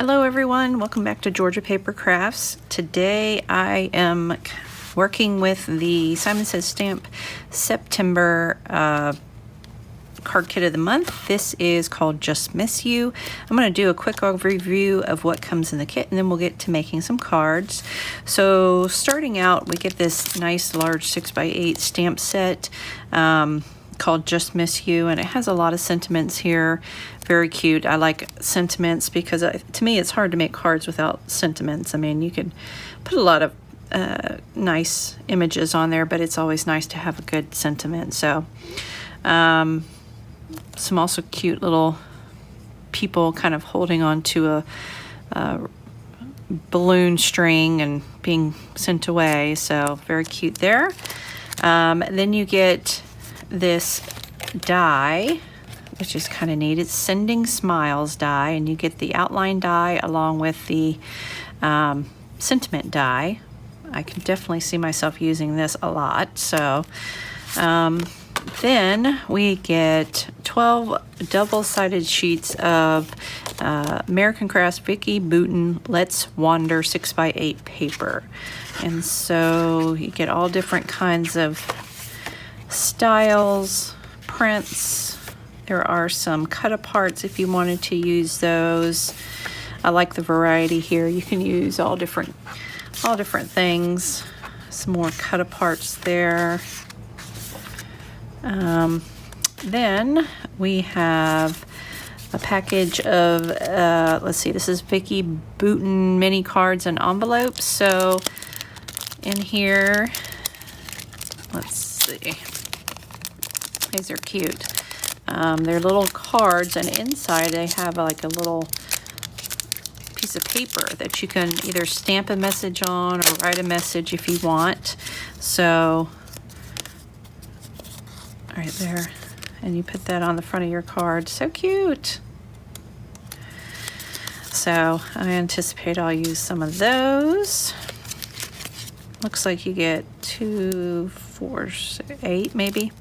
Hello everyone, welcome back to Georgia Paper Crafts. Today I am working with the SSS Stamp September card kit of the month. This is called Just Miss You. I'm going to do a quick overview of what comes in the kit and then we'll get to making some cards. So starting out, we get this nice large 6x8 stamp set called Just Miss You, and it has a lot of sentiments here. Very cute. I like sentiments because to me it's hard to make cards without sentiments. I mean, you could put a lot of nice images on there, but it's always nice to have a good sentiment. So some also cute little people kind of holding on to a balloon string and being sent away, so very cute there. Then you get this die, which is kind of neat. It's Sending Smiles die, and you get the outline die along with the sentiment die. I can definitely see myself using this a lot. So then we get 12 double-sided sheets of American Crafts Vicki Boutin Let's Wander 6x8 paper. And so you get all different kinds of styles, prints. There are some cut-aparts if you wanted to use those. I like the variety here. You can use all different things. Some more cut-aparts there. Then we have a package of, let's see, this is Vicki Boutin mini cards and envelopes. So in here, let's see, these are cute. They're little cards, and inside they have like a little piece of paper that you can either stamp a message on or write a message if you want. So right there, and you put that on the front of your card. So cute. So I anticipate I'll use some of those. Looks like you get 2, 4, 8 maybe,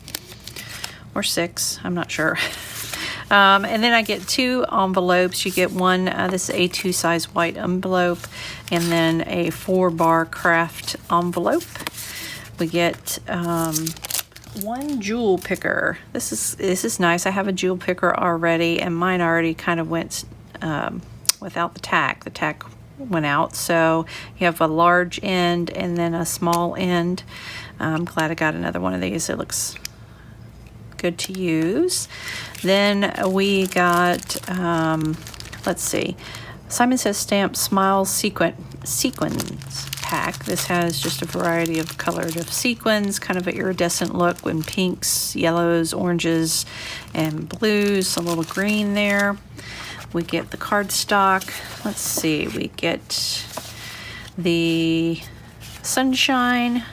or 6, I'm not sure. And then I get 2 envelopes. You get one, this is A2 size white envelope, and then a 4-bar craft envelope. We get 1 jewel picker. This is nice. I have a jewel picker already, and mine already kind of went without the tack. The tack went out, so you have a large end and then a small end. I'm glad I got another one of these. It looks good to use. Then we got let's see, Simon Says Stamp Smile Sequins pack. This has just a variety of colored sequins, kind of an iridescent look in pinks, yellows, oranges, and blues. A little green there. We get the cardstock. Let's see, we get the Sunshine,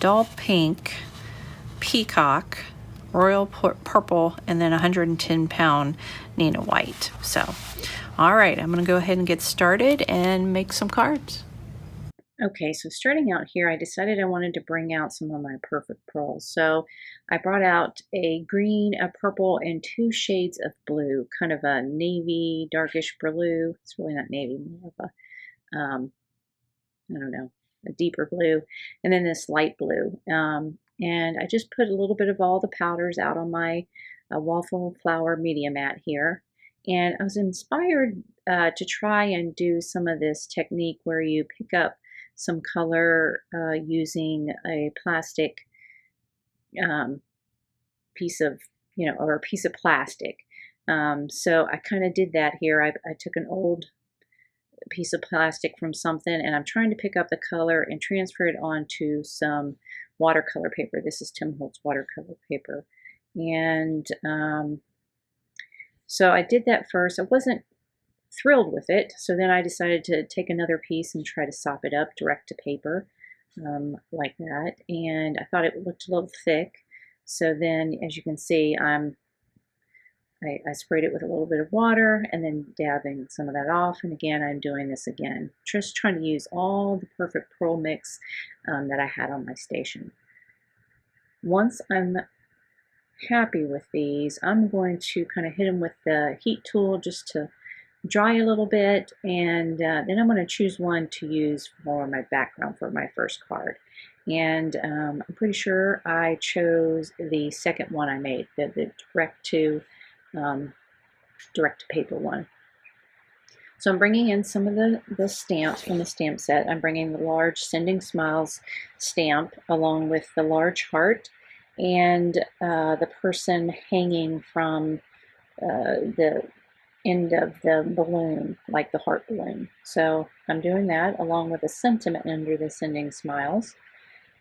Doll Pink, Peacock, Royal Purple, and then 110-pound Nina White. So, all right, I'm going to go ahead and get started and make some cards. Okay, so starting out here, I decided I wanted to bring out some of my perfect pearls. So I brought out a green, a purple, and 2 shades of blue, kind of a navy, darkish blue. It's really not navy, more of a, I don't know, a deeper blue, and then this light blue. And I just put a little bit of all the powders out on my waffle flower media mat here. And I was inspired to try and do some of this technique where you pick up some color using a plastic piece of, or a piece of plastic. So I kind of did that here. I took an old piece of plastic from something, and I'm trying to pick up the color and transfer it onto some watercolor paper. This is Tim Holtz watercolor paper. And so I did that first. I wasn't thrilled with it, so then I decided to take another piece and try to sop it up direct to paper like that, and I thought it looked a little thick. So then, as you can see, I sprayed it with a little bit of water and then dabbing some of that off, and again I'm doing this again, just trying to use all the perfect pearl mix that I had on my station. Once I'm happy with these, I'm going to kind of hit them with the heat tool just to dry a little bit, and then I'm going to choose one to use for my background for my first card. And I'm pretty sure I chose the second one I made, the um, direct to paper one. So I'm bringing in some of the stamps from the stamp set. I'm bringing the large Sending Smiles stamp along with the large heart and the person hanging from the end of the balloon, like the heart balloon. So I'm doing that along with a sentiment under the Sending Smiles.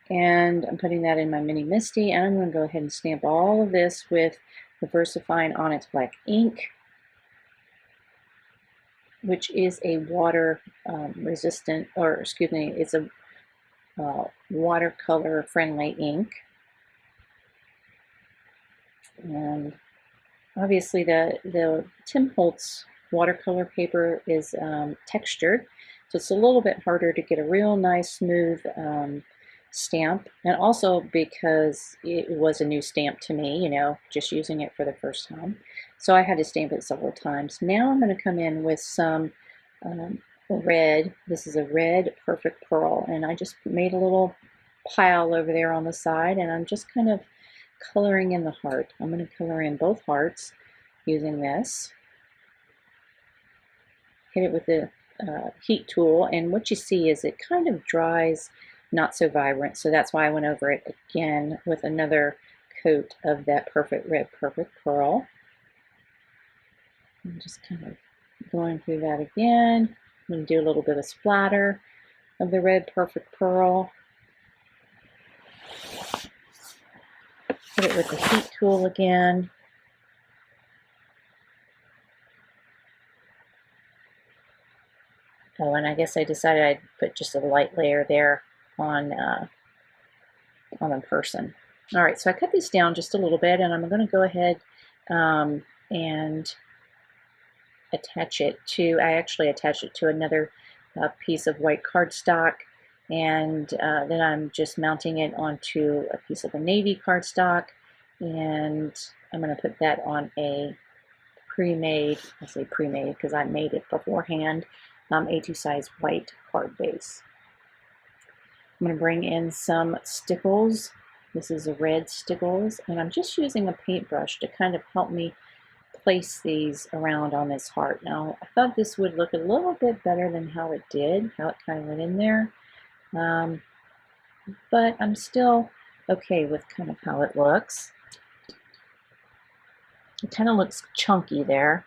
And I'm putting that in my Mini Misty, and I'm going to go ahead and stamp all of this with the VersaFine Onyx Black ink, which is a water resistant, or excuse me, it's a watercolor friendly ink. And obviously the Tim Holtz watercolor paper is textured, so it's a little bit harder to get a real nice smooth stamp, and also because it was a new stamp to me, you know, just using it for the first time. So I had to stamp it several times. Now I'm going to come in with some red. This is a red Perfect Pearl, and I just made a little pile over there on the side, and I'm just kind of coloring in the heart. I'm going to color in both hearts using this. Hit it with the heat tool, and what you see is it kind of dries not so vibrant, so that's why I went over it again with another coat of that Perfect Red Perfect Pearl. I'm just kind of going through that again. I'm going to do a little bit of splatter of the red Perfect Pearl. Hit it with the heat tool again. Oh, and I guess I decided I'd put just a light layer there on the person. All right, so I cut these down just a little bit, and I'm going to go ahead and attach it to, I actually attached it to another piece of white cardstock, and then I'm just mounting it onto a piece of the navy cardstock, and I'm going to put that on a pre-made, I say pre-made because I made it beforehand, A2 size white card base. I'm going to bring in some stickles. This is a red stickles, and I'm just using a paintbrush to kind of help me place these around on this heart. Now, I thought this would look a little bit better than how it did, how it kind of went in there, but I'm still okay with kind of how it looks. It kind of looks chunky there.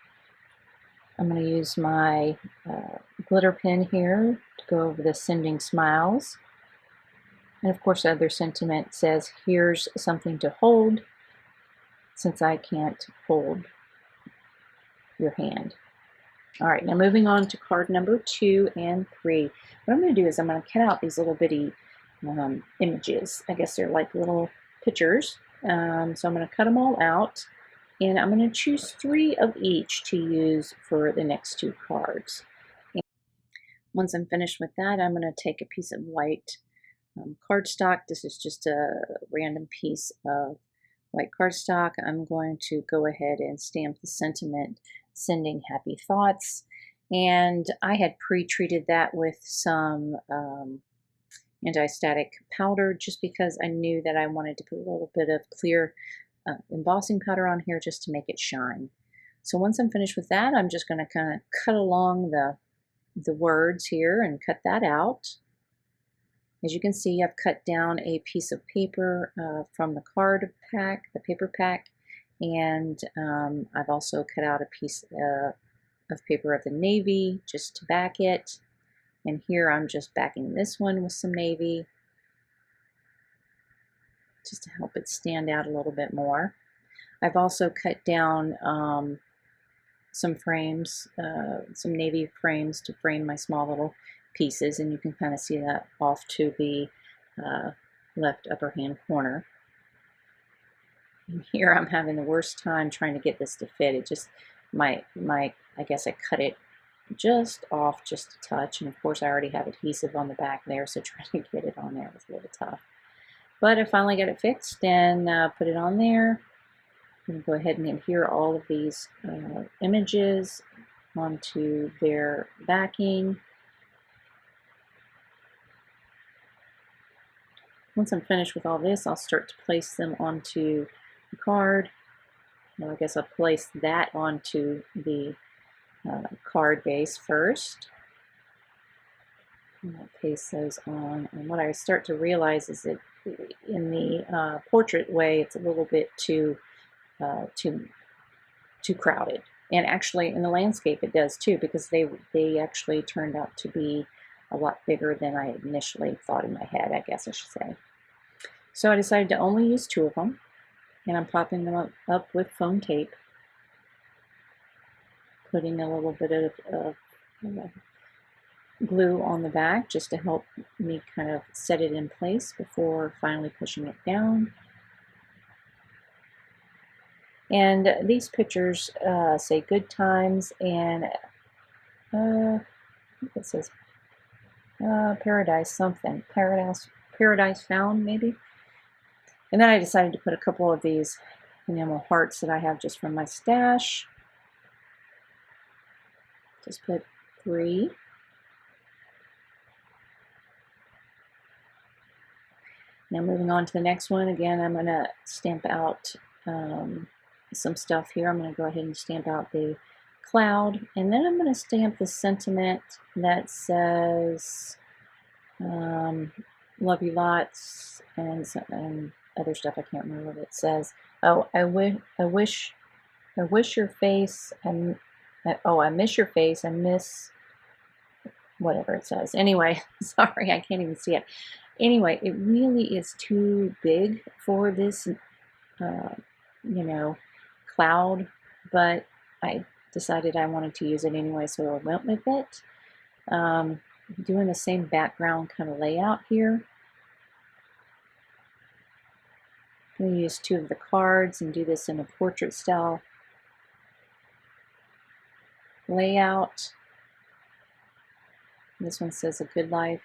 I'm going to use my glitter pen here to go over the Sending Smiles. And of course, the other sentiment says, here's something to hold, since I can't hold your hand. All right, now moving on to card number 2 and 3. What I'm going to do is I'm going to cut out these little bitty images. I guess they're like little pictures. So I'm going to cut them all out, and I'm going to choose 3 of each to use for the next 2 cards. And once I'm finished with that, I'm going to take a piece of white cardstock. This is just a random piece of white cardstock. I'm going to go ahead and stamp the sentiment, sending happy thoughts. And I had pre-treated that with some anti-static powder, just because I knew that I wanted to put a little bit of clear embossing powder on here just to make it shine. So once I'm finished with that, I'm just going to kind of cut along the words here and cut that out. As you can see, I've cut down a piece of paper from the card pack, the paper pack, and I've also cut out a piece of paper of the navy just to back it. And here I'm just backing this one with some navy, just to help it stand out a little bit more. I've also cut down some frames, some navy frames to frame my small little pieces, and you can kind of see that off to the left upper hand corner. And here I'm having the worst time trying to get this to fit. It just, I guess I cut it just off just a touch, and of course I already have adhesive on the back there, so trying to get it on there was a little tough. But I finally got it fixed and put it on there. I'm going to go ahead and adhere all of these images onto their backing. Once I'm finished with all this, I'll start to place them onto the card. Well, I guess I'll place that onto the card base first. And I'll paste those on. And what I start to realize is that in the portrait way, it's a little bit too crowded. And actually, in the landscape, it does too, because they actually turned out to be a lot bigger than I initially thought in my head, I guess I should say. So I decided to only use 2 of them, and I'm popping them up with foam tape, putting a little bit of glue on the back just to help me kind of set it in place before finally pushing it down. And these pictures say good times, and it says paradise something, paradise found maybe. And then I decided to put a couple of these enamel hearts that I have just from my stash. Just put 3. Now moving on to the next one, again, I'm going to stamp out some stuff here. I'm going to go ahead and stamp out the cloud, and then I'm going to stamp the sentiment that says love you lots, and other stuff. I can't remember what it says. Oh, I wish your face, and oh, I miss your face, I miss whatever it says. Anyway, sorry, I can't even see it. Anyway, it really is too big for this, you know, cloud, but I decided I wanted to use it anyway, so I went with it. Doing the same background kind of layout here. I'm going to use 2 of the cards and do this in a portrait style layout. This one says a good life.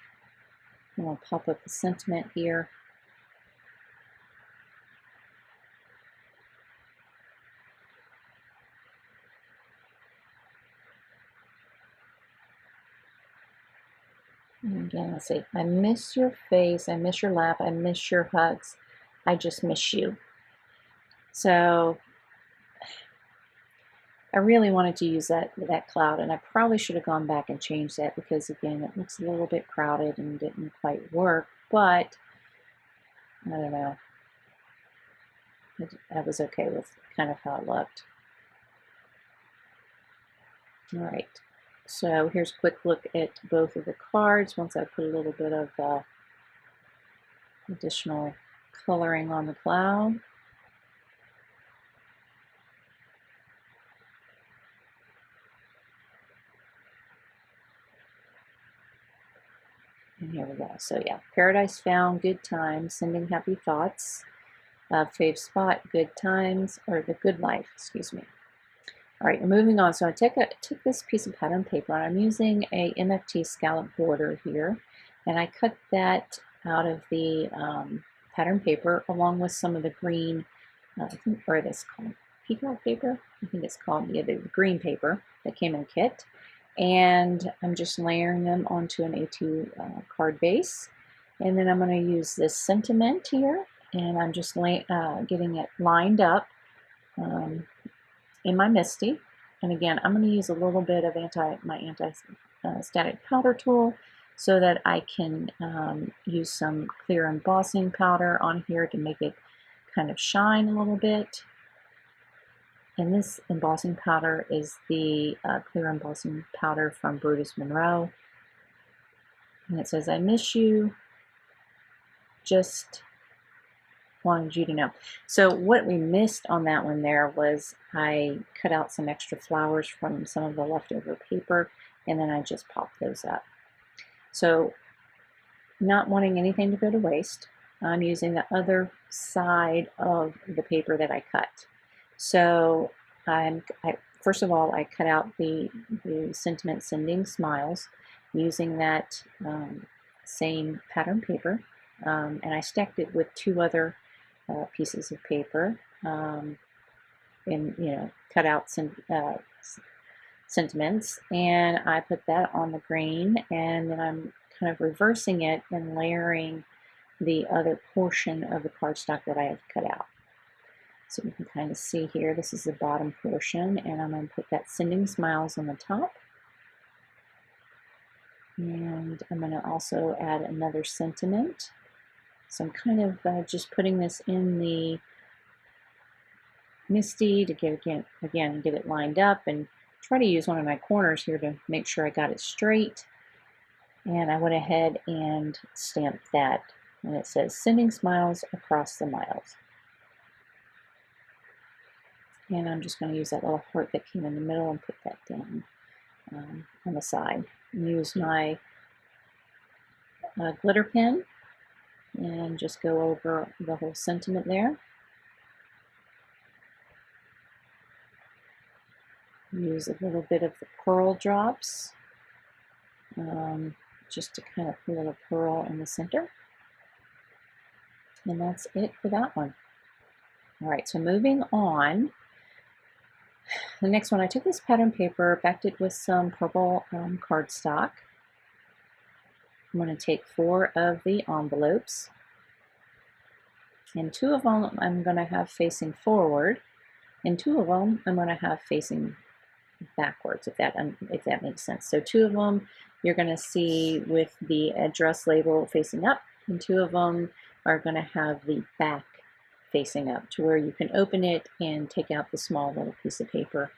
I'm going to pop up the sentiment here. And again, I say, I miss your face, I miss your laugh, I miss your hugs, I just miss you. So I really wanted to use that cloud, and I probably should have gone back and changed that, because again, it looks a little bit crowded and didn't quite work, but I don't know. I was okay with kind of how it looked. All right. So here's a quick look at both of the cards once I put a little bit of additional coloring on the cloud. And here we go. So yeah, paradise found, good times, sending happy thoughts, fave spot, good times, or the good life, excuse me. All right, moving on. So I took this piece of pattern paper, and I'm using a MFT scallop border here, and I cut that out of the pattern paper along with some of the green, I think, or this called peacock paper. I think it's called the green paper that came in a kit, and I'm just layering them onto an A2 card base, and then I'm going to use this sentiment here, and I'm just getting it lined up in my MISTI. And again, I'm going to use a little bit of my anti-static powder tool so that I can use some clear embossing powder on here to make it kind of shine a little bit. And this embossing powder is the clear embossing powder from Brutus Monroe. And it says, I miss you, just wanted you to know. So what we missed on that one there was I cut out some extra flowers from some of the leftover paper, and then I just popped those up. So not wanting anything to go to waste, I'm using the other side of the paper that I cut. So first of all, I cut out the sentiment sending smiles using that same pattern paper, and I stacked it with 2 other pieces of paper, and cut out some sentiments, and I put that on the green, and then I'm kind of reversing it and layering the other portion of the cardstock that I have cut out. So you can kind of see here, this is the bottom portion, and I'm going to put that Sending Smiles on the top. And I'm going to also add another sentiment. So I'm kind of just putting this in the Misty to get get it lined up, and try to use one of my corners here to make sure I got it straight. And I went ahead and stamped that, and it says Sending Smiles Across the Miles. And I'm just going to use that little heart that came in the middle and put that down on the side. And use my glitter pen and just go over the whole sentiment there. Use a little bit of the pearl drops just to kind of put a little pearl in the center. And that's it for that one. All right, so moving on. The next one, I took this pattern paper, backed it with some purple cardstock. I'm going to take 4 of the envelopes, and 2 of them I'm going to have facing forward, and 2 of them I'm going to have facing backwards, if that makes sense. So 2 of them you're going to see with the address label facing up, and 2 of them are going to have the back facing up, to where you can open it and take out the small little piece of paper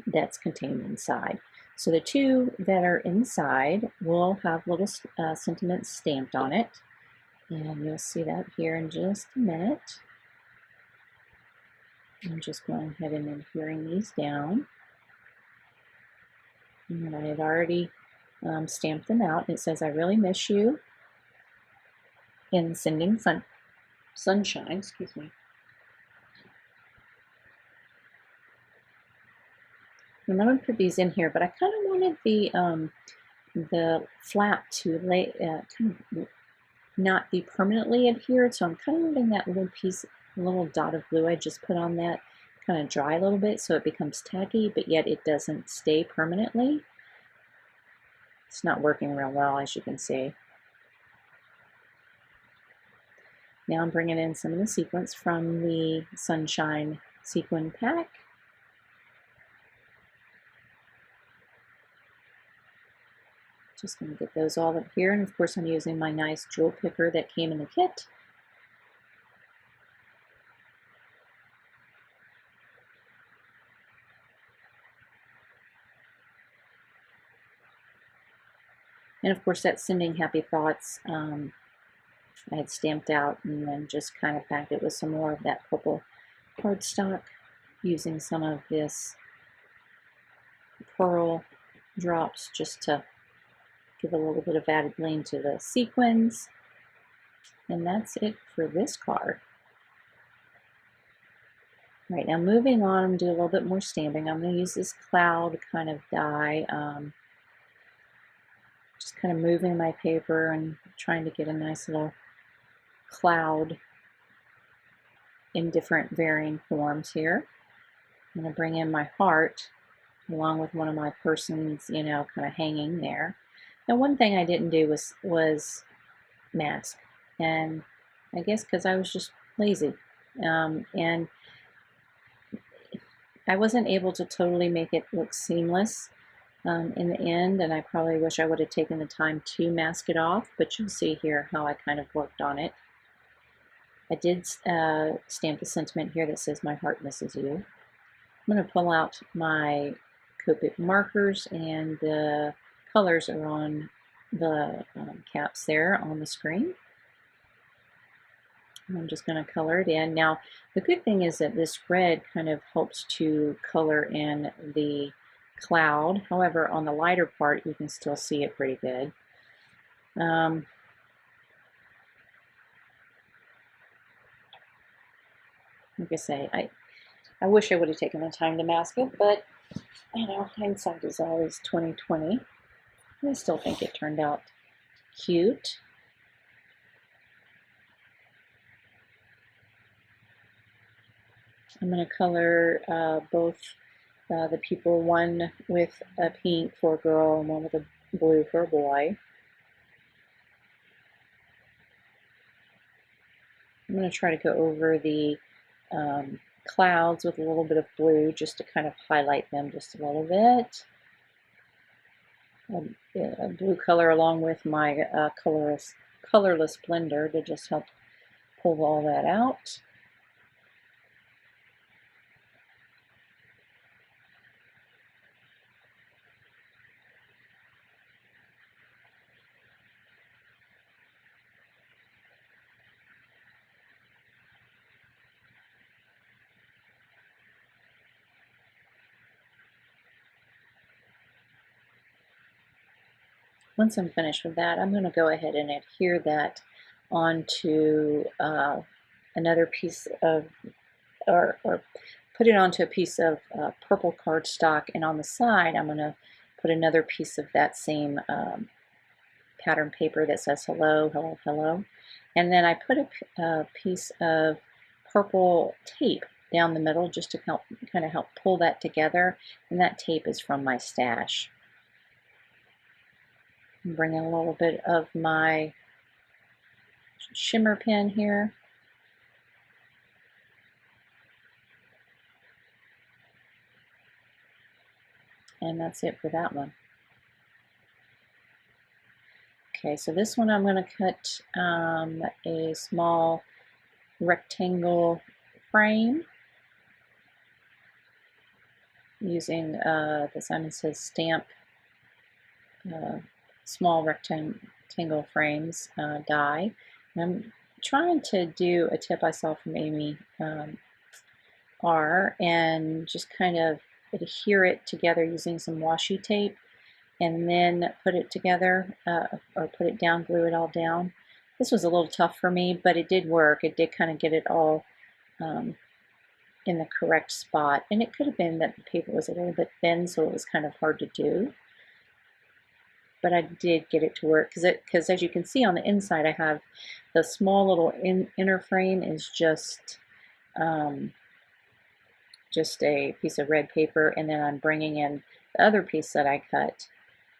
that's contained inside. So the 2 that are inside will have little sentiments stamped on it, and you'll see that here in just a minute. I'm just going ahead and adhering these down. And I had already stamped them out. It says, I really miss you in Sending Sunshine, excuse me. I'm going to put these in here, but I kind of wanted the flap to kind of not be permanently adhered, so I'm kind of letting that little dot of glue I just put on that kind of dry a little bit so it becomes tacky, but yet it doesn't stay permanently. It's not working real well, as you can see. Now I'm bringing in some of the sequins from the Sunshine sequin pack. Just going to get those all up here, and of course I'm using my nice jewel picker that came in the kit. And of course that Sending Happy Thoughts I had stamped out, and then just kind of packed it with some more of that purple cardstock, using some of this pearl drops just to give a little bit of added bling to the sequins. And that's it for this card. All right, now moving on, I'm going to do a little bit more stamping. I'm going to use this cloud kind of die, just kind of moving my paper and trying to get a nice little cloud in different varying forms here. I'm going to bring in my heart along with one of my persons, you know, kind of hanging there. Now, one thing I didn't do was mask, and I guess because I was just lazy, and I wasn't able to totally make it look seamless in the end, and I probably wish I would have taken the time to mask it off, but you'll see here how I kind of worked on it. I did stamp the sentiment here that says, my heart misses you. I'm going to pull out my Copic markers, and the colors are on the caps there on the screen. And I'm just going to color it in. Now, the good thing is that this red kind of helps to color in the cloud. However, on the lighter part, you can still see it pretty good. Like I say, I wish I would have taken the time to mask it, but you know, hindsight is always 20/20. I still think it turned out cute. I'm going to color both the people, one with a pink for a girl and one with a blue for a boy. I'm going to try to go over the clouds with a little bit of blue just to kind of highlight them just a little bit. A blue color along with my colorless blender to just help pull all that out. Once I'm finished with that, I'm going to go ahead and adhere that onto another piece of, or put it onto a piece of purple cardstock, and on the side I'm going to put another piece of that same pattern paper that says hello, hello, hello. And then I put a piece of purple tape down the middle just to kind of help pull that together, and that tape is from my stash. I'm bringing a little bit of my shimmer pen here. And that's it for that one. Okay, so this one I'm going to cut a small rectangle frame using the Simon Says stamp small rectangle frames die. And I'm trying to do a tip I saw from Amy R, and just kind of adhere it together using some washi tape, and then put it together or put it down, glue it all down. This was a little tough for me, but it did work. It did kind of get it all in the correct spot, and it could have been that the paper was a little bit thin, so it was kind of hard to do. But I did get it to work because as you can see on the inside, I have the small little inner frame is just a piece of red paper, and then I'm bringing in the other piece that I cut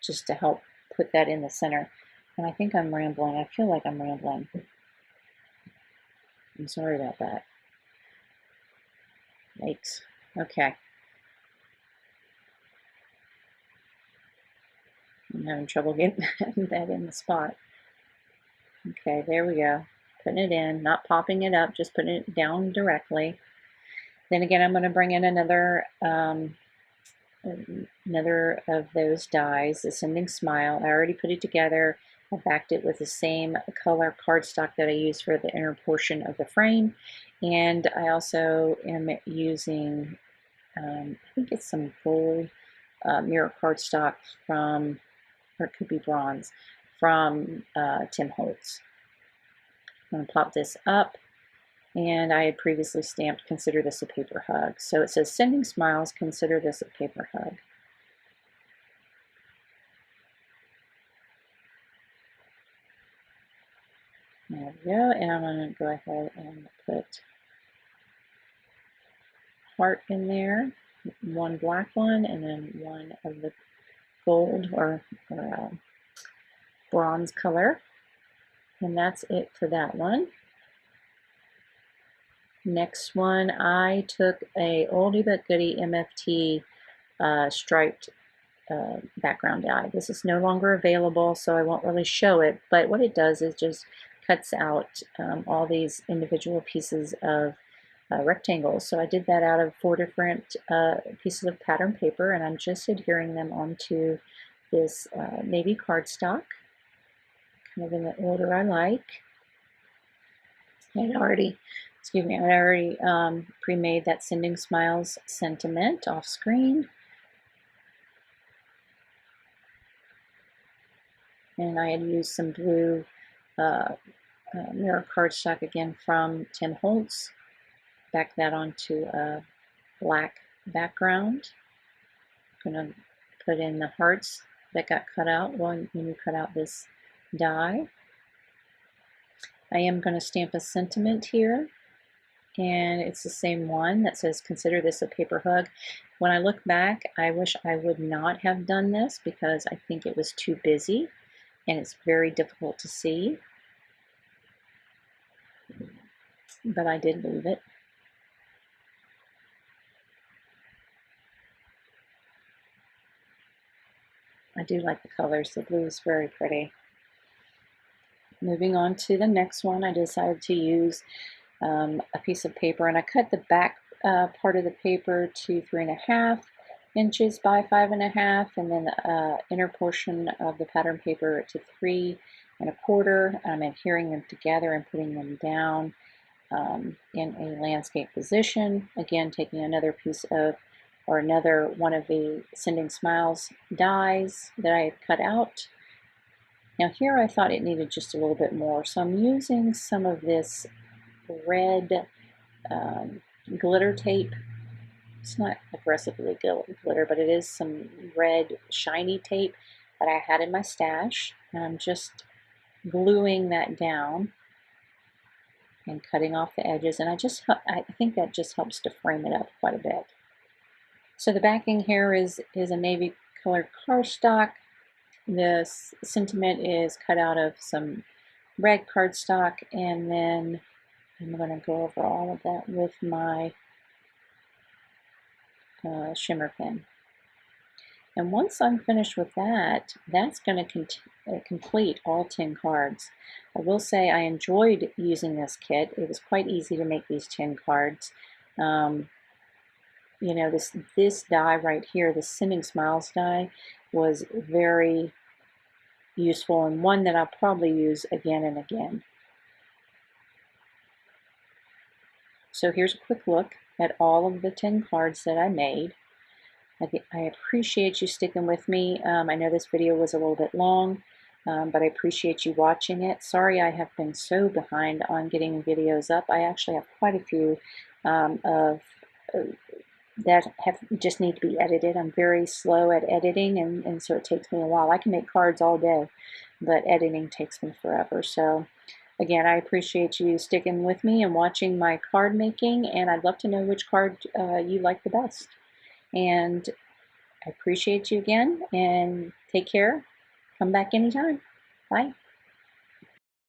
just to help put that in the center. And I think I'm rambling. I feel like I'm rambling. I'm sorry about that. Yikes. Okay. I'm having trouble getting that in the spot. Okay, there we go. Putting it in, not popping it up, just putting it down directly. Then again, I'm going to bring in another of those dies, the Sending Smile. I already put it together. I backed it with the same color cardstock that I used for the inner portion of the frame. And I also am using, I think it's some gold mirror cardstock from, or it could be bronze, from Tim Holtz. I'm going to pop this up. And I had previously stamped, consider this a paper hug. So it says, Sending Smiles, consider this a paper hug. There we go. And I'm going to go ahead and put heart in there, one black one, and then one of the gold or bronze color. And that's it for that one. Next one, I took a oldie but goodie MFT striped background die. This is no longer available, so I won't really show it, but what it does is just cuts out all these individual pieces of rectangles. So I did that out of 4 different pieces of pattern paper, and I'm just adhering them onto this navy cardstock, kind of in the order I like. I already pre-made that Sending Smiles sentiment off screen. And I had used some blue mirror cardstock again from Tim Holtz. Back that onto a black background. I'm going to put in the hearts that got cut out when you cut out this die. I am going to stamp a sentiment here, and it's the same one that says, consider this a paper hug. When I look back, I wish I would not have done this because I think it was too busy and it's very difficult to see, but I did leave it. I do like the colors. The blue is very pretty. Moving on to the next one, I decided to use a piece of paper, and I cut the back part of the paper to 3.5 inches by 5.5, and then the inner portion of the pattern paper to 3.25. I'm adhering them together and putting them down in a landscape position. Again, taking another piece of, or another one of the Sending Smiles dies that I had cut out. Now here I thought it needed just a little bit more, so I'm using some of this red glitter tape. It's not aggressively glitter, but it is some red shiny tape that I had in my stash, and I'm just gluing that down and cutting off the edges, and I think that just helps to frame it up quite a bit. So the backing here is a navy colored cardstock. This sentiment is cut out of some red cardstock, and then I'm going to go over all of that with my shimmer pen. And once I'm finished with that, that's going to complete all 10 cards. I will say I enjoyed using this kit. It was quite easy to make these 10 cards. You know, this die right here, the Sending Smiles die, was very useful and one that I'll probably use again and again. So here's a quick look at all of the 10 cards that I made. I appreciate you sticking with me. I know this video was a little bit long, but I appreciate you watching it. Sorry I have been so behind on getting videos up. I actually have quite a few that just need to be edited. I'm very slow at editing, and so it takes me a while. I can make cards all day, but editing takes me forever. So again, I appreciate you sticking with me and watching my card making, and I'd love to know which card you like the best. And I appreciate you again, and take care. Come back anytime. Bye.